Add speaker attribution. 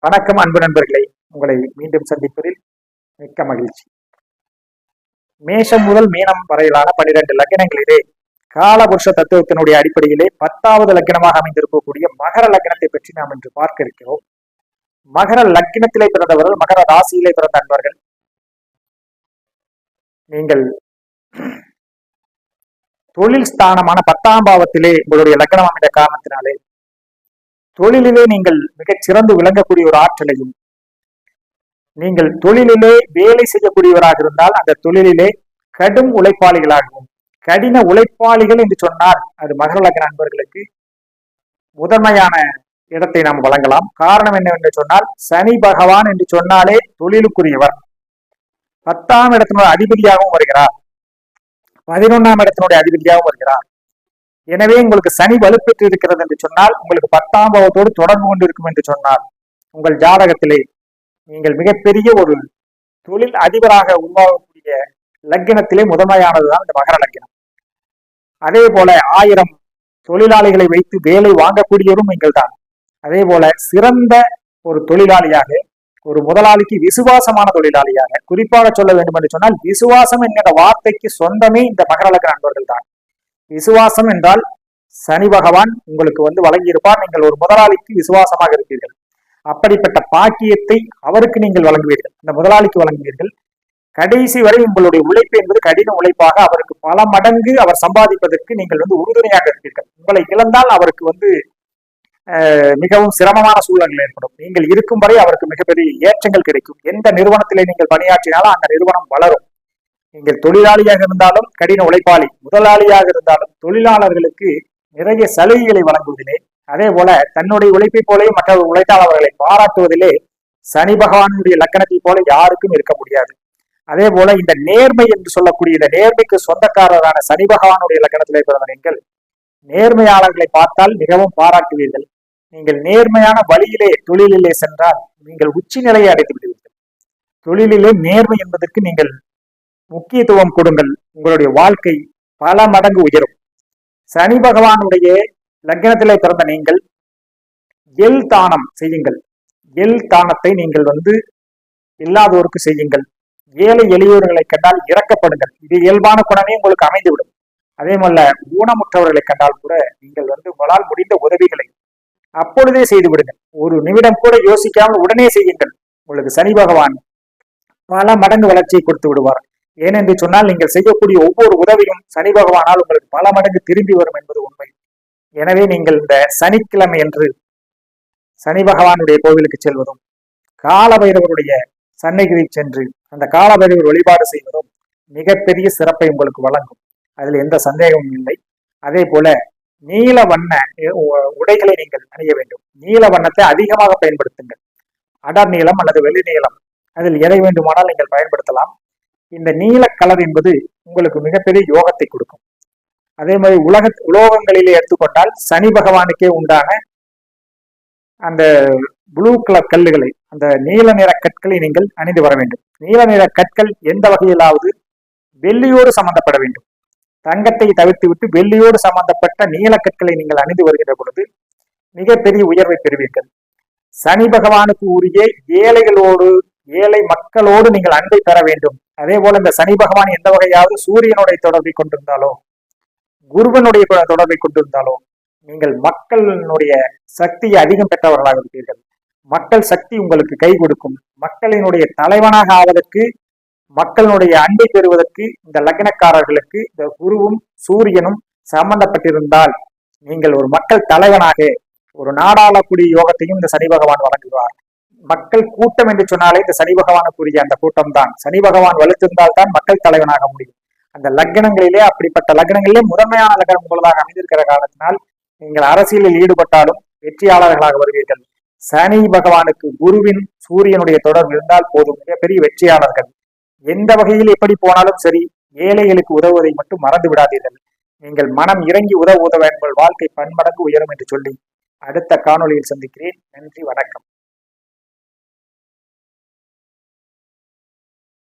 Speaker 1: வணக்கம் அன்பு நண்பர்களை, உங்களை மீண்டும் சந்திப்பதில் மிக்க மகிழ்ச்சி. மேஷம் முதல் மீனம் வரையிலான 12 லக்னங்களிலே காலபுருஷ தத்துவத்தினுடைய அடிப்படையிலே 10வது லக்னமாக அமைந்திருக்கக்கூடிய மகர லக்னத்தை பற்றி நாம் இன்று பார்க்க இருக்கிறோம். மகர லக்னத்திலே பிறந்தவர்கள், மகர ராசியிலே பிறந்த அன்பர்கள், நீங்கள் தொழில் ஸ்தானமான 10ஆம் பாவத்திலே உங்களுடைய லக்னம் அமைந்த காரணத்தினாலே தொழிலிலே நீங்கள் மிகச் சிறந்து விளங்கக்கூடிய ஒரு ஆற்றலையும், நீங்கள் தொழிலிலே வேலை செய்யக்கூடியவராக இருந்தால் அந்த தொழிலிலே கடும் உழைப்பாளிகளாகவும், கடின உழைப்பாளிகள் என்று சொன்னால் அது மகர லக்ன அன்பர்களுக்கு முதன்மையான இடத்தை நாம் வழங்கலாம். காரணம் என்னவென்று சொன்னால், சனி பகவான் என்று சொன்னாலே தொழிலுக்குரியவர். 10ஆம் இடத்தினுடைய அதிபதியாகவும் வருகிறார், 11ஆம் இடத்தினுடைய அதிபதியாகவும் வருகிறார். எனவே உங்களுக்கு சனி வலுப்பெற்று இருக்கிறது என்று சொன்னால், உங்களுக்கு 10ஆம் பாவத்தோடு தொடர்பு கொண்டு இருக்கும் என்று சொன்னால், உங்கள் ஜாதகத்திலே நீங்கள் மிகப்பெரிய ஒரு தொழில் அதிபராக உருவாகக்கூடிய லக்னத்திலே முதன்மையானதுதான் இந்த மகர லக்னம். அதே போல 1000 தொழிலாளிகளை வைத்து வேலை வாங்கக்கூடியவரும் நீங்கள் தான். அதே போல சிறந்த ஒரு தொழிலாளியாக, ஒரு முதலாளிக்கு விசுவாசமான தொழிலாளியாக, குறிப்பாக சொல்ல வேண்டும் என்று சொன்னால், விசுவாசம் என்கிற வார்த்தைக்கு சொந்தமே இந்த மகர லக்ன அன்பர்கள் தான். விசுவாசம் என்றால் சனி பகவான் உங்களுக்கு வழங்கியிருப்பார். நீங்கள் ஒரு முதலாளிக்கு விசுவாசமாக இருப்பீர்கள். அப்படிப்பட்ட பாக்கியத்தை அவருக்கு நீங்கள் வழங்குவீர்கள், இந்த முதலாளிக்கு வழங்குவீர்கள். கடைசி வரை உங்களுடைய உழைப்பு என்பது கடின உழைப்பாக அவருக்கு பல மடங்கு அவர் சம்பாதிப்பதற்கு நீங்கள் உறுதுணையாக இருப்பீர்கள். உங்களை இழந்தால் அவருக்கு மிகவும் சிரமமான சூழல்கள் ஏற்படும். நீங்கள் இருக்கும் வரை அவருக்கு மிகப்பெரிய ஏற்றங்கள் கிடைக்கும். எந்த நிறுவனத்திலே நீங்கள் பணியாற்றினாலும் அந்த நிறுவனம் வளரும். நீங்கள் தொழிலாளியாக இருந்தாலும் கடின உழைப்பாளி, முதலாளியாக இருந்தாலும் தொழிலாளர்களுக்கு நிறைய சலுகைகளை வழங்குவதிலே, அதே போல தன்னுடைய உழைப்பை போலே மற்ற உழைத்தாளர்களை பாராட்டுவதிலே சனி பகவானுடைய லக்கணத்தை போல யாருக்கும் இருக்க முடியாது. அதே போல இந்த நேர்மை என்று சொல்லக்கூடிய இந்த நேர்மைக்கு சொந்தக்காரரான சனி பகவானுடைய லக்கணத்திலே பிறந்த நீங்கள் நேர்மையாளர்களை பார்த்தால் மிகவும் பாராட்டுவீர்கள். நீங்கள் நேர்மையான வழியிலே தொழிலிலே சென்றால் நீங்கள் உச்சி நிலையை அடைந்து விடுவீர்கள். தொழிலிலே நேர்மை என்பதற்கு நீங்கள் முக்கியத்துவம் கொடுங்கள், உங்களுடைய வாழ்க்கை பல மடங்கு உயரும். சனி பகவானுடைய லக்னத்திலே பிறந்த நீங்கள் எள் தானம் செய்யுங்கள். எள் தானத்தை நீங்கள் இல்லாதோருக்கு செய்யுங்கள். ஏழை எளியோர்களை கண்டால் இறக்கப்படுங்கள். இது இயல்பான குணமே உங்களுக்கு அமைந்துவிடும். அதே போல ஊனமுற்றவர்களை கண்டால் கூட நீங்கள் உங்களால் முடிந்த உதவிகளை அப்பொழுதே செய்து விடுங்கள். ஒரு நிமிடம் கூட யோசிக்காமல் உடனே செய்யுங்கள். உங்களுக்கு சனி பகவான் பல மடங்கு வளர்ச்சியை கொடுத்து விடுவார். ஏனென்று சொன்னால், நீங்கள் செய்யக்கூடிய ஒவ்வொரு உதவியும் சனி பகவானால் உங்களுக்கு பல மடங்கு திரும்பி வரும் என்பது உண்மை. எனவே நீங்கள் இந்த சனிக்கிழமை என்று சனி பகவானுடைய கோவிலுக்கு செல்வதும், காலபைரவருடைய சன்னதிக்கு சென்று அந்த காலபைரவர் வழிபாடு செய்வதும் மிகப்பெரிய சிறப்பை உங்களுக்கு வழங்கும். அதில் எந்த சந்தேகமும் இல்லை. அதே போல நீல வண்ண உடைகளை நீங்கள் அணிய வேண்டும். நீல வண்ணத்தை அதிகமாக பயன்படுத்துங்கள். அடர் நீளம் அல்லது வெள்ளி நீளம், அதில் எதை வேண்டுமானால் நீங்கள் பயன்படுத்தலாம். இந்த நீல கலர் என்பது உங்களுக்கு மிகப்பெரிய யோகத்தை கொடுக்கும். அதே மாதிரி உலோகங்களிலே எடுத்துக்கொண்டால் சனி பகவானுக்கே உண்டான அந்த ப்ளூ கலர் கல்லுகளை, அந்த நீல நிற கற்களை நீங்கள் அணிந்து வர வேண்டும். நீல நிற கற்கள் எந்த வகையிலாவது வெள்ளியோடு சம்பந்தப்பட வேண்டும். தங்கத்தை தவிர்த்து விட்டு வெள்ளியோடு சம்பந்தப்பட்ட நீல கற்களை நீங்கள் அணிந்து வருகின்ற பொழுது மிகப்பெரிய உயர்வை பெறுவீர்கள். சனி பகவானுக்கு உரிய ஏழை மக்களோடு நீங்கள் அன்பை பெற வேண்டும். அதே போல இந்த சனி பகவான் எந்த வகையாவது சூரியனுடைய தொடர்பை கொண்டிருந்தாலோ, குருவனுடைய தொடர்பை கொண்டிருந்தாலோ, நீங்கள் மக்களினுடைய சக்தியை அதிகம் பெற்றவர்களாக இருப்பீர்கள். மக்கள் சக்தி உங்களுக்கு கை கொடுக்கும். மக்களினுடைய தலைவனாக ஆவதற்கு, மக்களுடைய அன்பை பெறுவதற்கு இந்த லக்னக்காரர்களுக்கு இந்த குருவும் சூரியனும் சம்பந்தப்பட்டிருந்தால் நீங்கள் ஒரு மக்கள் தலைவனாக, ஒரு நாடாளக்கூடிய யோகத்தையும் இந்த சனி பகவான் வழங்குவார். மக்கள் கூட்டம் என்று சொன்னாலே இந்த சனி பகவானுக்குரிய அந்த கூட்டம் தான். சனி பகவான் வலுத்திருந்தால் தான் மக்கள் தலைவனாக முடியும். அந்த லக்னங்களிலே, அப்படிப்பட்ட லக்னங்களிலே முதன்மையான லக்னம் உங்களதாக அமைந்திருக்கிற காரணத்தினால் நீங்கள் அரசியலில் ஈடுபட்டாலும் வெற்றியாளர்களாக வருவீர்கள். சனி பகவானுக்கு குருவின் சூரியனுடைய தொடர்பு இருந்தால் போதும், மிகப்பெரிய வெற்றியாளர்கள். எந்த வகையில் எப்படி போனாலும் சரி, ஏழைகளுக்கு உதவுவதை மட்டும் மறந்து விடாதீர்கள். நீங்கள் மனம் இறங்கி உதவ உங்கள் வாழ்க்கை பன்மடங்கு உயரும் என்று சொல்லி அடுத்த காணொளியில் சந்திக்கிறேன். நன்றி, வணக்கம்.